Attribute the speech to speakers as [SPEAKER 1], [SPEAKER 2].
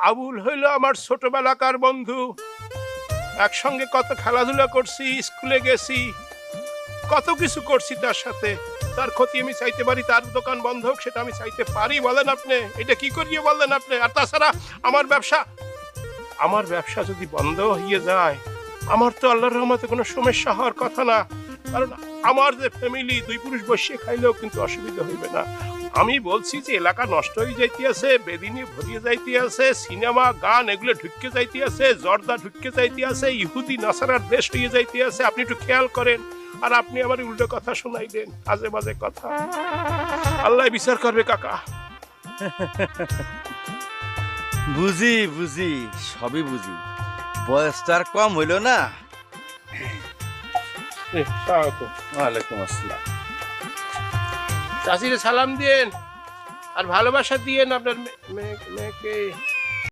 [SPEAKER 1] আবুল হইল আমার ছোটবেলাকার বন্ধু। একসঙ্গে কত খেলাধুলা করছি, স্কুলে গেছি, কত কিছু করছি তার সাথে। তার ক্ষতি আমি চাইতে পারি? তার দোকান বন্ধ হোক সেটা আমি চাইতে পারি? বলেন আপনি, এটা কি করিয়ে বললেন আপনি? আর তাছাড়া আমার ব্যবসা, আমার ব্যবসা যদি বন্ধ হয়ে যায়, আমার তো আল্লাহর রহমতে কোনো সমস্যা হওয়ার কথা না। কারণ আমার যে ফ্যামিলি, দুই পুরুষ বসে খাইলেও কিন্তু অসুবিধা হইবে না। আমি বলছি যে এলাকা নষ্ট হয়ে যাইতে আছে, বেদিনী ভরিয়ে যাইতে আছে, সিনেমা গান এগুলো ঢুকে যাইতে আছে, জর্দা ঢুকে যাইতে আছে, ইহুদি নাসারার দেশ হয়ে যাইতে আছে। আপনি একটু খেয়াল করেন। আর আপনি আমার উল্টো কথা শোনাই দেন, আজে বাজে কথা। আল্লাহ বিচার করবে কাকা।
[SPEAKER 2] বুঝি বুঝি, সবই বুঝি। বয়সটা আর কম হইল না। ওয়ালাইকুম আসসালাম।
[SPEAKER 1] চাষিরে সালাম দিয়েন আর ভালোবাসা দিয়েন আপনার মেয়েকে।